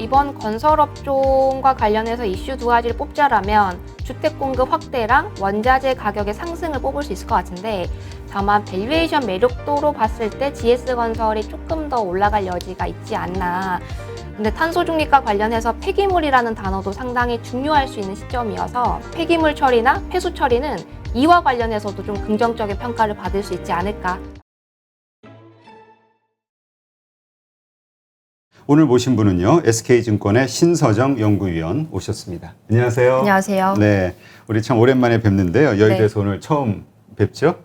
이번 건설업종과 관련해서 이슈 두 가지를 뽑자라면 주택 공급 확대랑 원자재 가격의 상승을 뽑을 수 있을 것 같은데, 다만 밸류에이션 매력도로 봤을 때 GS건설이 조금 더 올라갈 여지가 있지 않나. 근데 탄소 중립과 관련해서 폐기물이라는 단어도 상당히 중요할 수 있는 시점이어서 폐기물 처리나 폐수 처리는 이와 관련해서도 좀 긍정적인 평가를 받을 수 있지 않을까. 오늘 모신 분은요, SK증권의 신서정 연구위원 오셨습니다. 안녕하세요. 안녕하세요. 네, 우리 참 오랜만에 뵙는데요. 여의도에서 오늘 처음 뵙죠?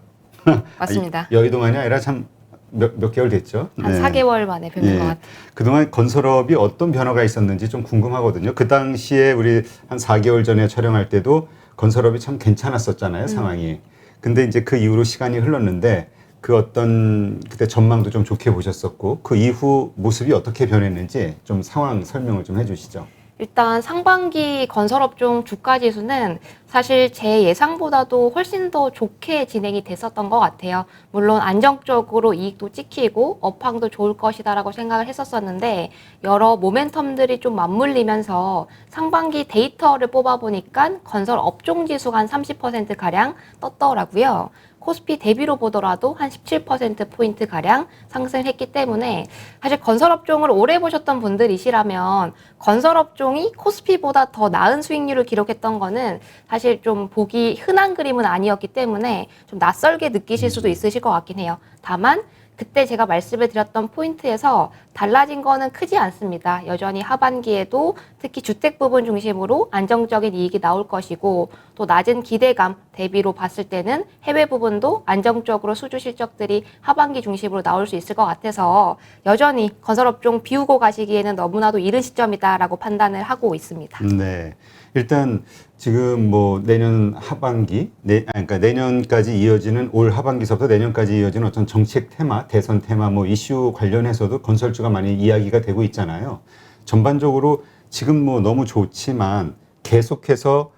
맞습니다. 여의도만이 아니라 참 몇 개월 됐죠? 한 4개월 만에 뵙는 것 같아요. 그동안 건설업이 어떤 변화가 있었는지 좀 궁금하거든요. 그 당시에 우리 한 4개월 전에 촬영할 때도 건설업이 참 괜찮았었잖아요, 상황이. 근데 이제 그 이후로 시간이 흘렀는데 그 어떤 그때 전망도 좀 좋게 보셨었고 그 이후 모습이 어떻게 변했는지 좀 상황 설명을 좀 해주시죠. 일단 상반기 건설업종 주가지수는 사실 제 예상보다도 훨씬 더 좋게 진행이 됐었던 것 같아요. 물론 안정적으로 이익도 찍히고 업황도 좋을 것이다라고 생각을 했었었는데, 여러 모멘텀들이 좀 맞물리면서 상반기 데이터를 뽑아보니까 건설업종 지수가 한 30%가량 떴더라고요. 코스피 대비로 보더라도 한 17%포인트가량 상승했기 때문에 사실 건설업종을 오래 보셨던 분들이시라면 건설업종이 코스피보다 더 나은 수익률을 기록했던 거는 사실 좀 보기 흔한 그림은 아니었기 때문에 좀 낯설게 느끼실 수도 있으실 것 같긴 해요. 다만 그때 제가 말씀을 드렸던 포인트에서 달라진 거는 크지 않습니다. 여전히 하반기에도 특히 주택 부분 중심으로 안정적인 이익이 나올 것이고, 또 낮은 기대감 대비로 봤을 때는 해외 부분도 안정적으로 수주 실적들이 하반기 중심으로 나올 수 있을 것 같아서 여전히 건설업종 비우고 가시기에는 너무나도 이른 시점이다라고 판단을 하고 있습니다. 네. 일단 지금 뭐 내년 하반기, 그러니까 내년까지 이어지는 올 하반기서부터 내년까지 이어지는 어떤 정책 테마, 대선 테마, 뭐 이슈 관련해서도 건설주가 많이 이야기가 되고 있잖아요. 전반적으로 지금 뭐 너무 좋지만 계속해서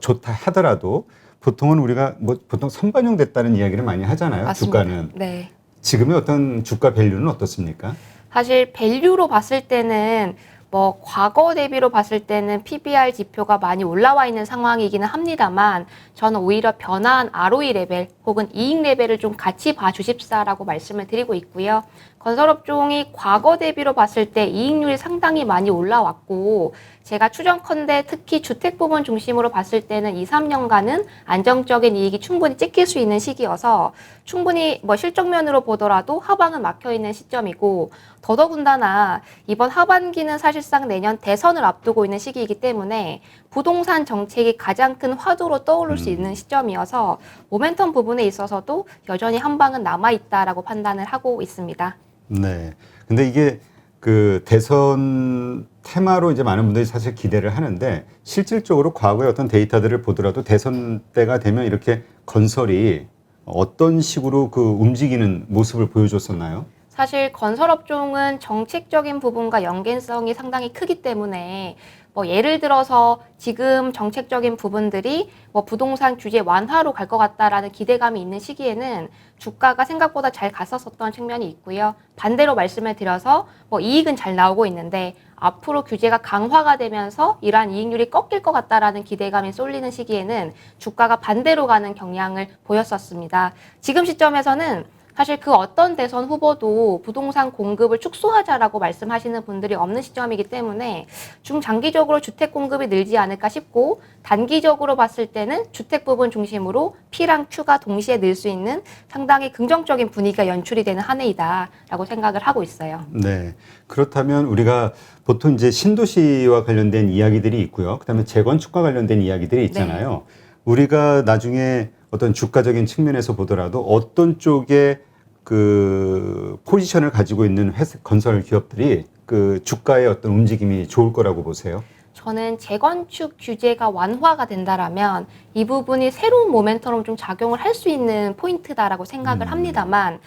좋다 하더라도 보통은 우리가 뭐 보통 선반영 됐다는 이야기를 많이 하잖아요. 맞습니다. 주가는. 네. 지금의 어떤 주가 밸류는 어떻습니까? 사실 밸류로 봤을 때는 뭐 과거 대비로 봤을 때는 PBR 지표가 많이 올라와 있는 상황이기는 합니다만, 저는 오히려 변화한 ROE 레벨 혹은 이익 레벨을 좀 같이 봐주십사라고 말씀을 드리고 있고요. 건설업종이 과거 대비로 봤을 때 이익률이 상당히 많이 올라왔고, 제가 추정컨대 특히 주택 부분 중심으로 봤을 때는 2, 3년간은 안정적인 이익이 충분히 찍힐 수 있는 시기여서 충분히 뭐 실적면으로 보더라도 하방은 막혀있는 시점이고, 더더군다나 이번 하반기는 사실상 내년 대선을 앞두고 있는 시기이기 때문에 부동산 정책이 가장 큰 화두로 떠오를 수 있는 시점이어서 모멘텀 부분에 있어서도 여전히 한 방은 남아있다라고 판단을 하고 있습니다. 네. 근데 이게 그 대선 테마로 이제 많은 분들이 사실 기대를 하는데, 실질적으로 과거의 어떤 데이터들을 보더라도 대선 때가 되면 이렇게 건설이 어떤 식으로 그 움직이는 모습을 보여줬었나요? 사실 건설업종은 정책적인 부분과 연계성이 상당히 크기 때문에 뭐 예를 들어서 지금 정책적인 부분들이 뭐 부동산 규제 완화로 갈 것 같다라는 기대감이 있는 시기에는 주가가 생각보다 잘 갔었던 측면이 있고요. 반대로 말씀을 드려서 뭐 이익은 잘 나오고 있는데 앞으로 규제가 강화가 되면서 이러한 이익률이 꺾일 것 같다라는 기대감이 쏠리는 시기에는 주가가 반대로 가는 경향을 보였었습니다. 지금 시점에서는 사실 그 어떤 대선 후보도 부동산 공급을 축소하자라고 말씀하시는 분들이 없는 시점이기 때문에 중장기적으로 주택 공급이 늘지 않을까 싶고, 단기적으로 봤을 때는 주택 부분 중심으로 P랑 Q가 동시에 늘 수 있는 상당히 긍정적인 분위기가 연출이 되는 한 해이다라고 생각을 하고 있어요. 네. 그렇다면 우리가 보통 이제 신도시와 관련된 이야기들이 있고요. 그다음에 재건축과 관련된 이야기들이 있잖아요. 우리가 나중에 어떤 주가적인 측면에서 보더라도 어떤 쪽에 그 포지션을 가지고 있는 건설 기업들이 그 주가의 어떤 움직임이 좋을 거라고 보세요? 저는 재건축 규제가 완화가 된다라면 이 부분이 새로운 모멘텀으로 좀 작용을 할 수 있는 포인트다라고 생각을 합니다만,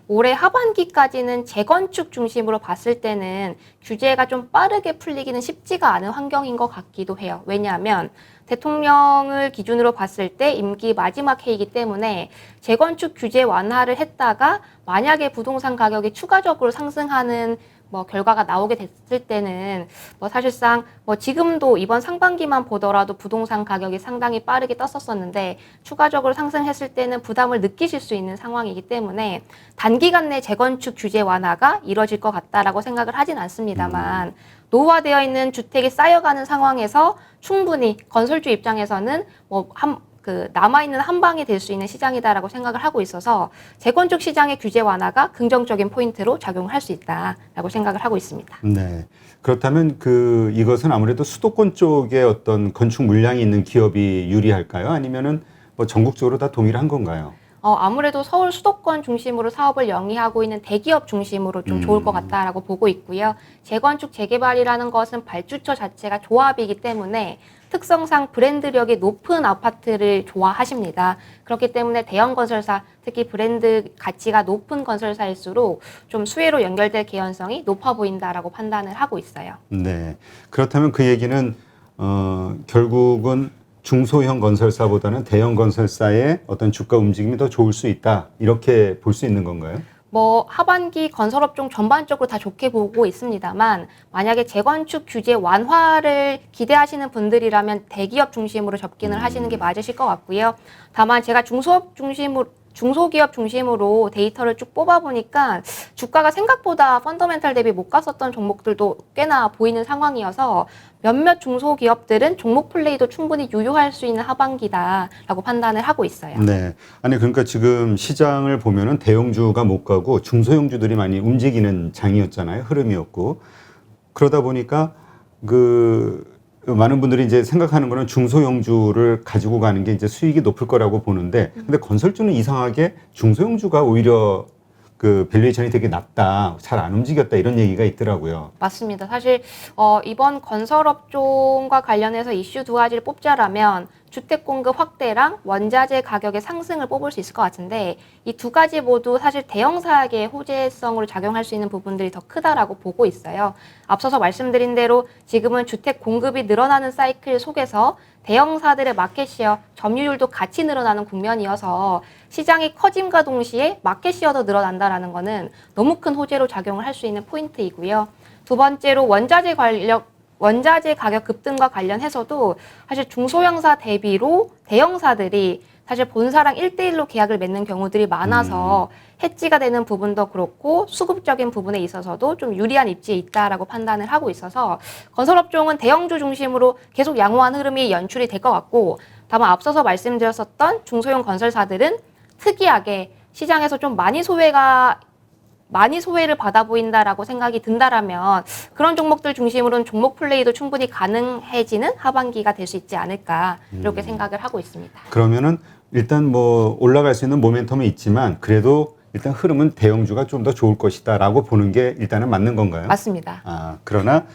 올해 하반기까지는 재건축 중심으로 봤을 때는 규제가 좀 빠르게 풀리기는 쉽지가 않은 환경인 것 같기도 해요. 왜냐하면 대통령을 기준으로 봤을 때 임기 마지막 해이기 때문에 재건축 규제 완화를 했다가 만약에 부동산 가격이 추가적으로 상승하는 뭐 결과가 나오게 됐을 때는 뭐 사실상 뭐 지금도 이번 상반기만 보더라도 부동산 가격이 상당히 빠르게 떴었었는데 추가적으로 상승했을 때는 부담을 느끼실 수 있는 상황이기 때문에 단기간 내 재건축 규제 완화가 이뤄질 것 같다라고 생각을 하진 않습니다만 노후화되어 있는 주택이 쌓여가는 상황에서 충분히 건설주 입장에서는 남아있는 한 방이 될 수 있는 시장이다라고 생각을 하고 있어서 재건축 시장의 규제 완화가 긍정적인 포인트로 작용을 할 수 있다라고 생각을 하고 있습니다. 네. 그렇다면 이것은 아무래도 수도권 쪽에 어떤 건축 물량이 있는 기업이 유리할까요? 아니면은 뭐 전국적으로 다 동일한 건가요? 아무래도 서울 수도권 중심으로 사업을 영위하고 있는 대기업 중심으로 좀 좋을 것 같다라고 보고 있고요. 재건축, 재개발이라는 것은 발주처 자체가 조합이기 때문에 특성상 브랜드력이 높은 아파트를 좋아하십니다. 그렇기 때문에 대형 건설사, 특히 브랜드 가치가 높은 건설사일수록 좀 수혜로 연결될 개연성이 높아 보인다라고 판단을 하고 있어요. 네. 그렇다면 그 얘기는 결국은 중소형 건설사보다는 대형 건설사의 어떤 주가 움직임이 더 좋을 수 있다. 이렇게 볼 수 있는 건가요? 뭐 하반기 건설업종 전반적으로 다 좋게 보고 있습니다만 만약에 재건축 규제 완화를 기대하시는 분들이라면 대기업 중심으로 접근을 하시는 게 맞으실 것 같고요. 다만 제가 중소기업 중심으로 데이터를 쭉 뽑아보니까 주가가 생각보다 펀더멘탈 대비 못 갔었던 종목들도 꽤나 보이는 상황이어서 몇몇 중소기업들은 종목 플레이도 충분히 유효할 수 있는 하반기다라고 판단을 하고 있어요. 네. 아니, 그러니까 지금 시장을 보면은 대형주가 못 가고 중소형주들이 많이 움직이는 장이었잖아요. 흐름이었고. 그러다 보니까 많은 분들이 이제 생각하는 거는 중소형주를 가지고 가는 게 이제 수익이 높을 거라고 보는데, 근데 건설주는 이상하게 중소형주가 오히려 밸류에이션이 되게 낮다, 잘 안 움직였다 이런 얘기가 있더라고요. 맞습니다. 사실 이번 건설업종과 관련해서 이슈 두 가지를 뽑자라면 주택 공급 확대랑 원자재 가격의 상승을 뽑을 수 있을 것 같은데 이 두 가지 모두 사실 대형사에게 호재성으로 작용할 수 있는 부분들이 더 크다라고 보고 있어요. 앞서서 말씀드린 대로 지금은 주택 공급이 늘어나는 사이클 속에서 대형사들의 마켓시어, 점유율도 같이 늘어나는 국면이어서 시장이 커짐과 동시에 마켓시어도 늘어난다라는 것은 너무 큰 호재로 작용을 할 수 있는 포인트이고요. 두 번째로 원자재 가격 급등과 관련해서도 사실 중소형사 대비로 대형사들이 사실 본사랑 1대1로 계약을 맺는 경우들이 많아서 해지가 되는 부분도 그렇고 수급적인 부분에 있어서도 좀 유리한 입지에 있다라고 판단을 하고 있어서 건설업종은 대형주 중심으로 계속 양호한 흐름이 연출이 될 것 같고 다만 앞서서 말씀드렸었던 중소형 건설사들은 특이하게 시장에서 좀 많이 소외를 받아 보인다라고 생각이 든다라면 그런 종목들 중심으로는 종목 플레이도 충분히 가능해지는 하반기가 될 수 있지 않을까 이렇게 생각을 하고 있습니다. 그러면은 일단 뭐 올라갈 수 있는 모멘텀은 있지만 그래도 일단 흐름은 대형주가 좀 더 좋을 것이다라고 보는 게 일단은 맞는 건가요? 맞습니다. 그러나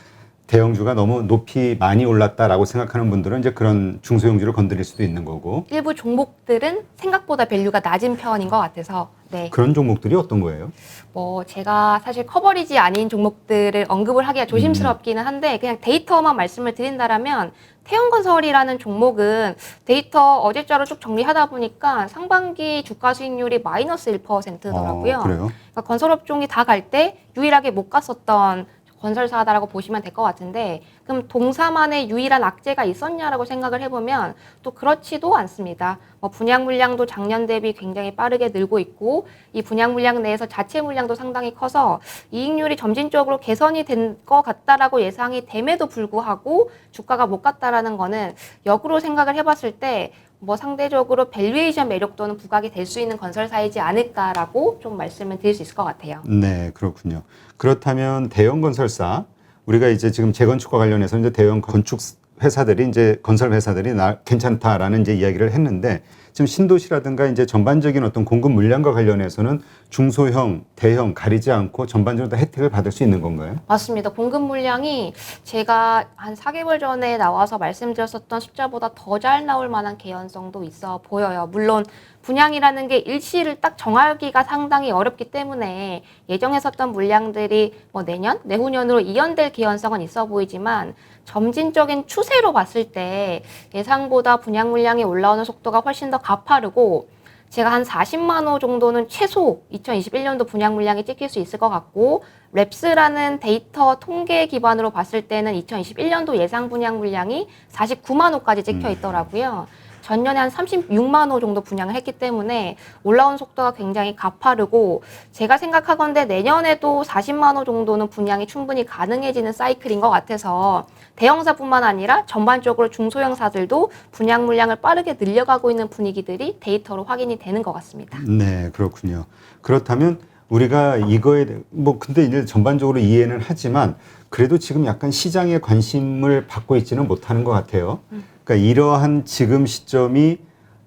대형주가 너무 높이 많이 올랐다라고 생각하는 분들은 이제 그런 중소형주를 건드릴 수도 있는 거고. 일부 종목들은 생각보다 밸류가 낮은 편인 것 같아서 네. 그런 종목들이 어떤 거예요? 뭐 제가 사실 커버리지 아닌 종목들을 언급을 하기가 조심스럽기는 한데 그냥 데이터만 말씀을 드린다라면 태형건설이라는 종목은 데이터 어제자로 쭉 정리하다 보니까 상반기 주가 수익률이 마이너스 1%더라고요. 그래요? 그러니까 건설업종이 다 갈 때 유일하게 못 갔었던 건설사다라고 보시면 될 것 같은데 그럼 동사만의 유일한 악재가 있었냐라고 생각을 해보면 또 그렇지도 않습니다. 분양 물량도 작년 대비 굉장히 빠르게 늘고 있고 이 분양 물량 내에서 자체 물량도 상당히 커서 이익률이 점진적으로 개선이 된 것 같다라고 예상이 됨에도 불구하고 주가가 못 갔다라는 거는 역으로 생각을 해봤을 때 상대적으로 밸류에이션 매력도는 부각이 될 수 있는 건설사이지 않을까라고 좀 말씀을 드릴 수 있을 것 같아요. 네, 그렇군요. 그렇다면 대형 건설사, 우리가 이제 지금 재건축과 관련해서 이제 대형 건축 회사들이 이제 건설 회사들이 괜찮다라는 이제 이야기를 했는데 지금 신도시라든가 이제 전반적인 어떤 공급 물량과 관련해서는 중소형, 대형 가리지 않고 전반적으로 다 혜택을 받을 수 있는 건가요? 맞습니다. 공급 물량이 제가 한 4개월 전에 나와서 말씀드렸었던 숫자보다 더 잘 나올 만한 개연성도 있어 보여요. 물론 분양이라는 게 일시를 딱 정하기가 상당히 어렵기 때문에 예정했었던 물량들이 내년, 내후년으로 이연될 개연성은 있어 보이지만 점진적인 추세로 봤을 때 예상보다 분양 물량이 올라오는 속도가 훨씬 더 가파르고 제가 한 40만 호 정도는 최소 2021년도 분양 물량이 찍힐 수 있을 것 같고, 랩스라는 데이터 통계 기반으로 봤을 때는 2021년도 예상 분양 물량이 49만 호까지 찍혀 있더라고요. 전년에 한 36만 호 정도 분양을 했기 때문에 올라온 속도가 굉장히 가파르고, 제가 생각하건대 내년에도 40만 호 정도는 분양이 충분히 가능해지는 사이클인 것 같아서 대형사뿐만 아니라 전반적으로 중소형사들도 분양 물량을 빠르게 늘려가고 있는 분위기들이 데이터로 확인이 되는 것 같습니다. 네, 그렇군요. 그렇다면 우리가 이거에 뭐 근데 이제 전반적으로 이해는 하지만 그래도 지금 약간 시장의 관심을 받고 있지는 못하는 것 같아요. 그러니까 이러한 지금 시점이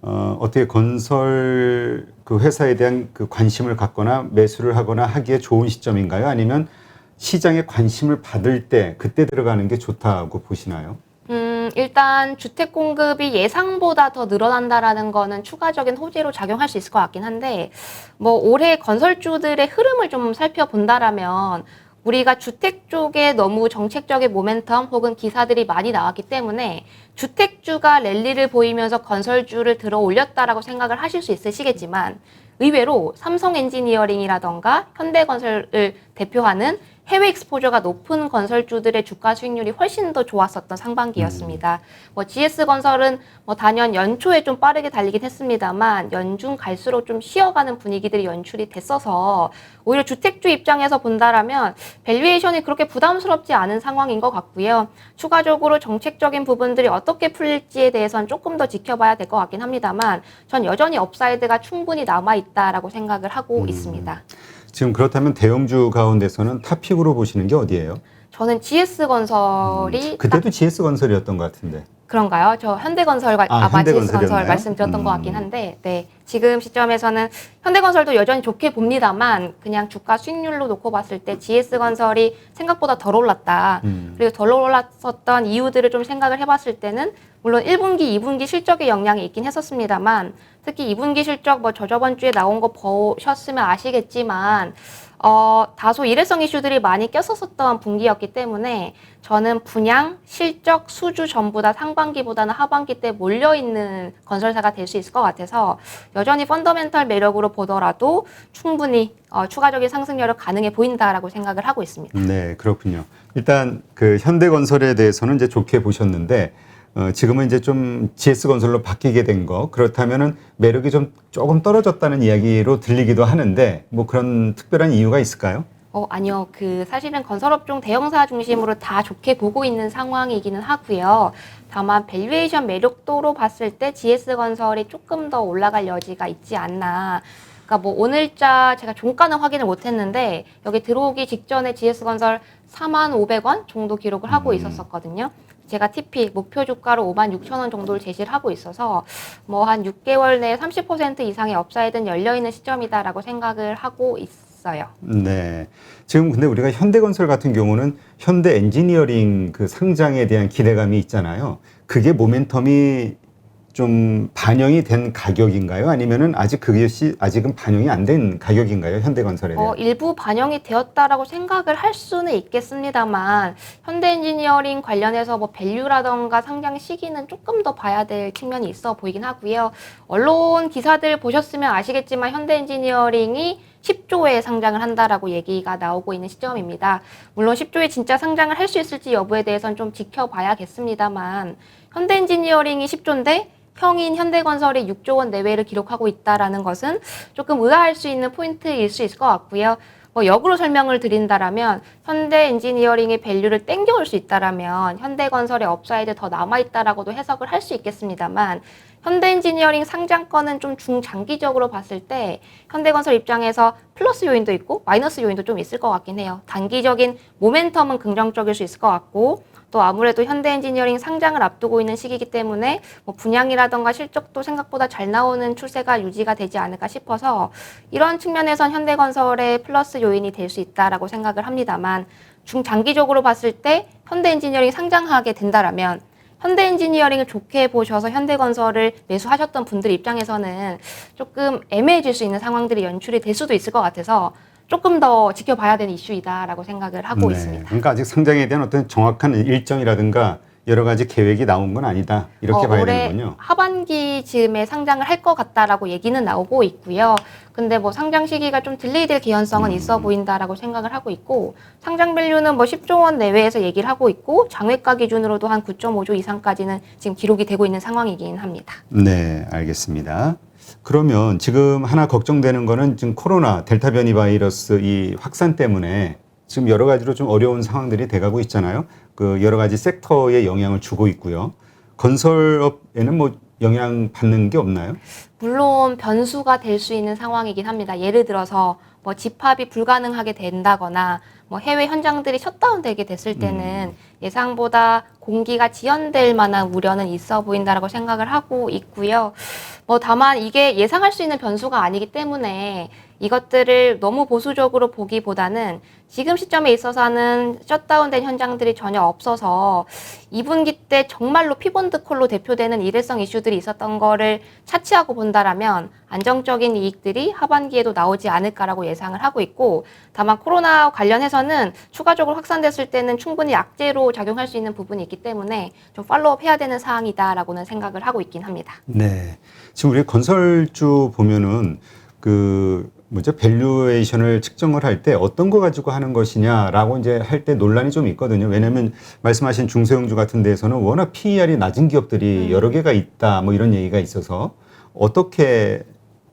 어떻게 건설 그 회사에 대한 그 관심을 갖거나 매수를 하거나 하기에 좋은 시점인가요? 아니면 시장에 관심을 받을 때 그때 들어가는 게 좋다고 보시나요? 일단 주택 공급이 예상보다 더 늘어난다라는 거는 추가적인 호재로 작용할 수 있을 것 같긴 한데, 뭐 올해 건설주들의 흐름을 좀 살펴본다라면 우리가 주택 쪽에 너무 정책적인 모멘텀 혹은 기사들이 많이 나왔기 때문에 주택주가 랠리를 보이면서 건설주를 들어 올렸다라고 생각을 하실 수 있으시겠지만, 의외로 삼성 엔지니어링이라던가 현대건설을 대표하는 해외 익스포저가 높은 건설주들의 주가 수익률이 훨씬 더 좋았었던 상반기였습니다. 뭐 GS건설은 뭐 단연 연초에 좀 빠르게 달리긴 했습니다만 연중 갈수록 좀 쉬어가는 분위기들이 연출이 됐어서 오히려 주택주 입장에서 본다라면 밸류에이션이 그렇게 부담스럽지 않은 상황인 것 같고요. 추가적으로 정책적인 부분들이 어떻게 풀릴지에 대해서는 조금 더 지켜봐야 될 것 같긴 합니다만 전 여전히 업사이드가 충분히 남아있다라고 생각을 하고 있습니다. 지금 그렇다면 대형주 가운데서는 탑픽으로 보시는 게 어디예요? 저는 GS건설이 그때도 GS건설이었던 것 같은데. 그런가요? 저 현대건설과 현대건설이었나요? GS건설 말씀드렸던 것 같긴 한데, 네, 지금 시점에서는 현대건설도 여전히 좋게 봅니다만 그냥 주가 수익률로 놓고 봤을 때 GS건설이 생각보다 덜 올랐다. 그리고 덜 올랐었던 이유들을 좀 생각을 해봤을 때는 물론 1분기, 2분기 실적의 영향이 있긴 했었습니다만 특히 2분기 실적 뭐 저저번 주에 나온 거 보셨으면 아시겠지만 다소 일회성 이슈들이 많이 꼈었던 분기였기 때문에 저는 분양, 실적, 수주 전부 다 상반기보다는 하반기 때 몰려있는 건설사가 될 수 있을 것 같아서 여전히 펀더멘털 매력으로 보더라도 충분히 추가적인 상승률이 가능해 보인다라고 생각을 하고 있습니다. 네, 그렇군요. 일단 그 현대건설에 대해서는 이제 좋게 보셨는데 지금은 이제 좀 GS건설로 바뀌게 된 거, 그렇다면은 매력이 좀 조금 떨어졌다는 이야기로 들리기도 하는데 뭐 그런 특별한 이유가 있을까요? 아니요. 사실은 건설업종 대형사 중심으로 다 좋게 보고 있는 상황이기는 하고요. 다만 밸류에이션 매력도로 봤을 때 GS건설이 조금 더 올라갈 여지가 있지 않나. 그러니까 뭐 오늘자 제가 종가는 확인을 못했는데 여기 들어오기 직전에 GS건설 45,500원 정도 기록을 하고 있었거든요. 제가 TP 목표 주가로 56,000원 정도를 제시를 하고 있어서 뭐 한 6개월 내에 30% 이상의 업사이드는 열려있는 시점이다라고 생각을 하고 있어요. 네. 지금 근데 우리가 현대건설 같은 경우는 현대 엔지니어링 그 상장에 대한 기대감이 있잖아요. 그게 모멘텀이 좀 반영이 된 가격인가요? 아니면은 아직 그것이 아직은 반영이 안 된 가격인가요? 현대건설에 대한? 일부 반영이 되었다라고 생각을 할 수는 있겠습니다만 현대엔지니어링 관련해서 뭐 밸류라던가 상장 시기는 조금 더 봐야 될 측면이 있어 보이긴 하고요. 언론 기사들 보셨으면 아시겠지만 현대엔지니어링이 10조에 상장을 한다라고 얘기가 나오고 있는 시점입니다. 물론 10조에 진짜 상장을 할 수 있을지 여부에 대해서는 좀 지켜봐야겠습니다만 현대엔지니어링이 10조인데 형인 현대건설이 6조 원 내외를 기록하고 있다라는 것은 조금 의아할 수 있는 포인트일 수 있을 것 같고요. 뭐 역으로 설명을 드린다라면 현대엔지니어링의 밸류를 땡겨올 수 있다라면 현대건설의 업사이드 더 남아있다라고도 해석을 할 수 있겠습니다만 현대엔지니어링 상장권은 좀 중장기적으로 봤을 때 현대건설 입장에서 플러스 요인도 있고 마이너스 요인도 좀 있을 것 같긴 해요. 단기적인 모멘텀은 긍정적일 수 있을 것 같고 또 아무래도 현대엔지니어링 상장을 앞두고 있는 시기이기 때문에 뭐 분양이라던가 실적도 생각보다 잘 나오는 추세가 유지가 되지 않을까 싶어서 이런 측면에선 현대건설의 플러스 요인이 될 수 있다라고 생각을 합니다만 중장기적으로 봤을 때 현대엔지니어링 상장하게 된다라면 현대엔지니어링을 좋게 보셔서 현대건설을 매수하셨던 분들 입장에서는 조금 애매해질 수 있는 상황들이 연출이 될 수도 있을 것 같아서 조금 더 지켜봐야 되는 이슈이다라고 생각을 하고 있습니다. 그러니까 아직 상장에 대한 어떤 정확한 일정이라든가 여러 가지 계획이 나온 건 아니다. 이렇게 봐야 올해 되는군요. 하반기 즈음에 상장을 할 것 같다라고 얘기는 나오고 있고요. 근데 뭐 상장 시기가 좀 딜레이될 개연성은 있어 보인다라고 생각을 하고 있고, 상장 밸류는 뭐 10조 원 내외에서 얘기를 하고 있고, 장외가 기준으로도 한 9.5조 이상까지는 지금 기록이 되고 있는 상황이긴 합니다. 네, 알겠습니다. 그러면 지금 하나 걱정되는 거는 지금 코로나 델타 변이 바이러스 이 확산 때문에 지금 여러 가지로 좀 어려운 상황들이 돼가고 있잖아요. 그 여러 가지 섹터에 영향을 주고 있고요. 건설업에는 뭐 영향 받는 게 없나요? 물론 변수가 될 수 있는 상황이긴 합니다. 예를 들어서 뭐 집합이 불가능하게 된다거나 뭐 해외 현장들이 셧다운되게 됐을 때는 예상보다 공기가 지연될 만한 우려는 있어 보인다라고 생각을 하고 있고요. 뭐 다만 이게 예상할 수 있는 변수가 아니기 때문에 이것들을 너무 보수적으로 보기보다는 지금 시점에 있어서는 셧다운된 현장들이 전혀 없어서 2분기 때 정말로 피본드 콜로 대표되는 일회성 이슈들이 있었던 거를 차치하고 본다라면 안정적인 이익들이 하반기에도 나오지 않을까라고 예상을 하고 있고, 다만 코로나 관련해서는 추가적으로 확산됐을 때는 충분히 악재로 작용할 수 있는 부분이 있기 때문에 좀 팔로우업 해야 되는 사항이다라고는 생각을 하고 있긴 합니다. 네. 지금 우리 건설주 보면은 그 뭐죠? 밸류에이션을 측정을 할 때 어떤 거 가지고 하는 것이냐라고 이제 할 때 논란이 좀 있거든요. 왜냐하면 말씀하신 중소형주 같은 데에서는 워낙 PER이 낮은 기업들이 여러 개가 있다 뭐 이런 얘기가 있어서 어떻게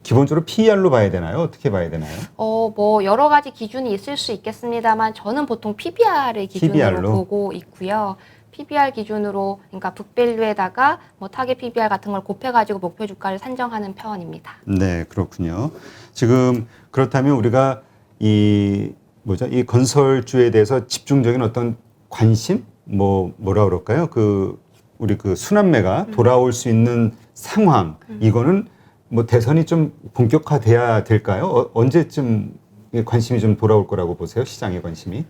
기본적으로 PER로 봐야 되나요? 어떻게 봐야 되나요? 뭐 여러 가지 기준이 있을 수 있겠습니다만 저는 보통 PBR을 기준으로 PBR 로? 보고 있고요. PBR 기준으로, 그러니까 북밸류에다가 뭐 타겟 PBR 같은 걸 곱해가지고 목표 주가를 산정하는 편입니다. 네, 그렇군요. 지금 그렇다면 우리가 이 뭐죠? 이 건설주에 대해서 집중적인 어떤 관심, 뭐라 그럴까요? 그 우리 그 순환매가 돌아올 수 있는 상황, 이거는 뭐 대선이 좀 본격화돼야 될까요? 언제쯤 관심이 좀 돌아올 거라고 보세요? 시장의 관심이?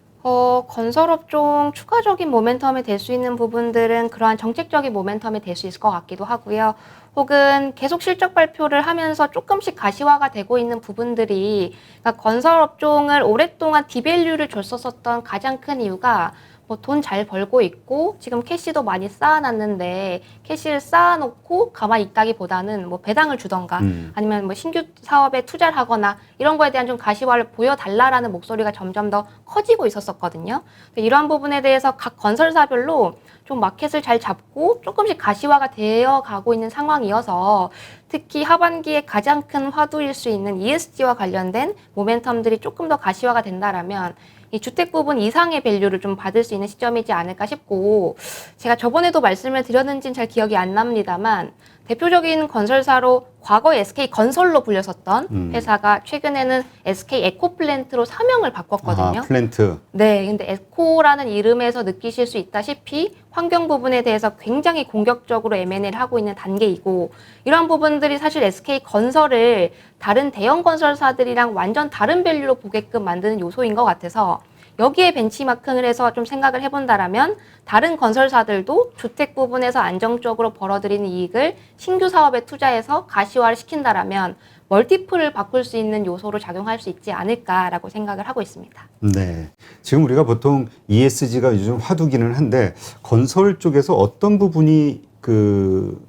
건설업종 추가적인 모멘텀이 될 수 있는 부분들은 그러한 정책적인 모멘텀이 될 수 있을 것 같기도 하고요. 혹은 계속 실적 발표를 하면서 조금씩 가시화가 되고 있는 부분들이, 그러니까 건설업종을 오랫동안 디밸류를 줬었던 가장 큰 이유가 뭐 돈 잘 벌고 있고 지금 캐시도 많이 쌓아놨는데 캐시를 쌓아놓고 가만히 있다기보다는 뭐 배당을 주던가 아니면 뭐 신규 사업에 투자를 하거나 이런 거에 대한 좀 가시화를 보여달라라는 목소리가 점점 더 커지고 있었거든요. 이러한 부분에 대해서 각 건설사별로 좀 마켓을 잘 잡고 조금씩 가시화가 되어 가고 있는 상황이어서 특히 하반기에 가장 큰 화두일 수 있는 ESG와 관련된 모멘텀들이 조금 더 가시화가 된다라면 이 주택 부분 이상의 밸류를 좀 받을 수 있는 시점이지 않을까 싶고, 제가 저번에도 말씀을 드렸는지는 잘 기억이 안 납니다만 대표적인 건설사로 과거 SK 건설로 불렸었던 회사가 최근에는 SK 에코플랜트로 사명을 바꿨거든요. 아, 플랜트. 네, 근데 에코라는 이름에서 느끼실 수 있다시피 환경 부분에 대해서 굉장히 공격적으로 M&A를 하고 있는 단계이고, 이러한 부분들이 사실 SK 건설을 다른 대형 건설사들이랑 완전 다른 밸류로 보게끔 만드는 요소인 것 같아서 여기에 벤치마킹을 해서 좀 생각을 해본다라면 다른 건설사들도 주택 부분에서 안정적으로 벌어들이는 이익을 신규 사업에 투자해서 가시화를 시킨다라면 멀티플을 바꿀 수 있는 요소로 작용할 수 있지 않을까라고 생각을 하고 있습니다. 네. 지금 우리가 보통 ESG가 요즘 화두기는 한데 건설 쪽에서 어떤 부분이 그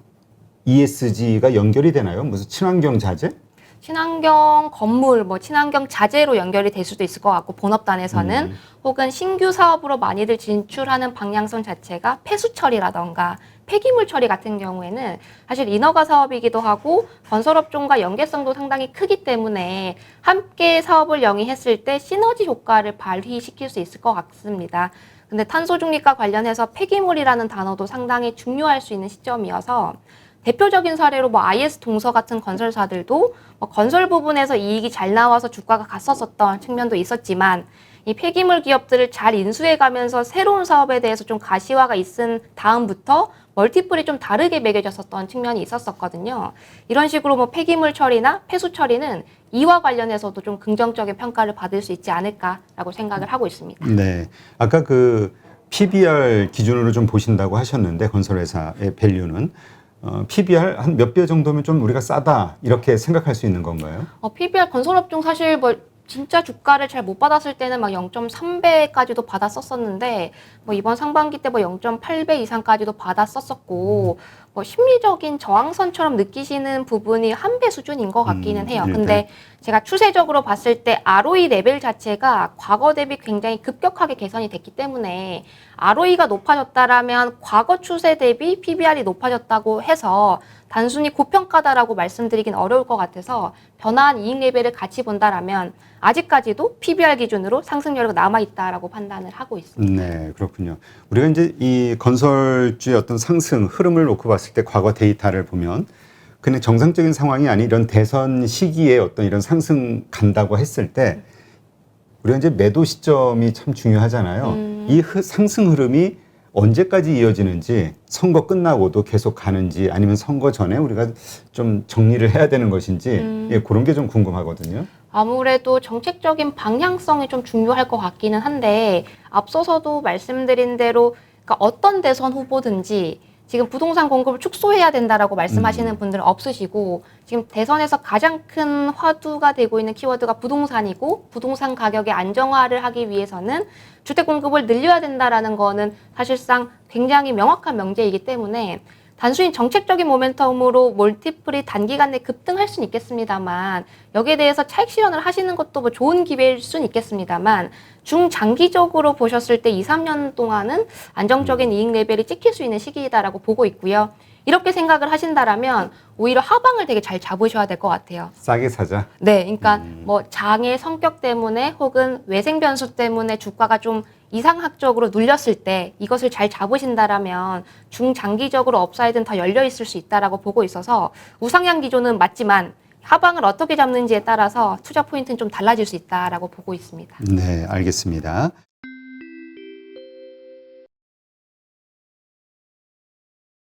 ESG가 연결이 되나요? 무슨 친환경 자재? 친환경 건물, 뭐 친환경 자재로 연결이 될 수도 있을 것 같고, 본업단에서는 혹은 신규 사업으로 많이들 진출하는 방향성 자체가 폐수 처리라던가 폐기물 처리 같은 경우에는 사실 인허가 사업이기도 하고 건설업종과 연계성도 상당히 크기 때문에 함께 사업을 영위했을 때 시너지 효과를 발휘시킬 수 있을 것 같습니다. 근데 탄소 중립과 관련해서 폐기물이라는 단어도 상당히 중요할 수 있는 시점이어서 대표적인 사례로 뭐 IS 동서 같은 건설사들도 뭐 건설 부분에서 이익이 잘 나와서 주가가 갔었던 측면도 있었지만, 이 폐기물 기업들을 잘 인수해가면서 새로운 사업에 대해서 좀 가시화가 있은 다음부터 멀티플이 좀 다르게 매겨졌었던 측면이 있었거든요. 이런 식으로 뭐 폐기물 처리나 폐수 처리는 이와 관련해서도 좀 긍정적인 평가를 받을 수 있지 않을까라고 생각을 하고 있습니다. 네. 아까 그 PBR 기준으로 좀 보신다고 하셨는데 건설회사의 밸류는 PBR 한 몇 배 정도면 좀 우리가 싸다 이렇게 생각할 수 있는 건가요? PBR 건설업종 사실 뭐 진짜 주가를 잘 못 받았을 때는 막 0.3배까지도 받았었었는데 뭐 이번 상반기 때 뭐 0.8배 이상까지도 받았었었고 뭐 심리적인 저항선처럼 느끼시는 부분이 한 배 수준인 것 같기는 해요. 네, 근데 네. 제가 추세적으로 봤을 때 ROE 레벨 자체가 과거 대비 굉장히 급격하게 개선이 됐기 때문에 ROE가 높아졌다라면 과거 추세 대비 PBR이 높아졌다고 해서 단순히 고평가다라고 말씀드리긴 어려울 것 같아서 변화한 이익 레벨을 같이 본다라면 아직까지도 PBR 기준으로 상승 여력이 남아있다라고 판단을 하고 있습니다. 네, 그렇군요. 우리가 이제 이 건설주의 어떤 상승 흐름을 놓고 봤을 때 과거 데이터를 보면 그냥 정상적인 상황이 아닌 이런 대선 시기에 어떤 이런 상승 간다고 했을 때 우리가 이제 매도 시점이 참 중요하잖아요. 이 상승 흐름이 언제까지 이어지는지 선거 끝나고도 계속 가는지 아니면 선거 전에 우리가 좀 정리를 해야 되는 것인지 예, 그런 게 좀 궁금하거든요. 아무래도 정책적인 방향성이 좀 중요할 것 같기는 한데 앞서서도 말씀드린 대로 그러니까 어떤 대선 후보든지 지금 부동산 공급을 축소해야 된다라고 말씀하시는 분들은 없으시고 지금 대선에서 가장 큰 화두가 되고 있는 키워드가 부동산이고 부동산 가격의 안정화를 하기 위해서는 주택 공급을 늘려야 된다라는 거는 사실상 굉장히 명확한 명제이기 때문에 단순히 정책적인 모멘텀으로 멀티플이 단기간 내에 급등할 수는 있겠습니다만 여기에 대해서 차익 실현을 하시는 것도 뭐 좋은 기회일 수는 있겠습니다만 중장기적으로 보셨을 때 2, 3년 동안은 안정적인 이익 레벨이 찍힐 수 있는 시기이다라고 보고 있고요. 이렇게 생각을 하신다라면 오히려 하방을 되게 잘 잡으셔야 될 것 같아요. 싸게 사자. 네, 그러니까 뭐 장의 성격 때문에 혹은 외생 변수 때문에 주가가 좀 이상학적으로 눌렸을 때 이것을 잘 잡으신다라면 중장기적으로 업사이드는 더 열려 있을 수 있다라고 보고 있어서 우상향 기조는 맞지만 하방을 어떻게 잡는지에 따라서 투자 포인트는 좀 달라질 수 있다라고 보고 있습니다. 네, 알겠습니다.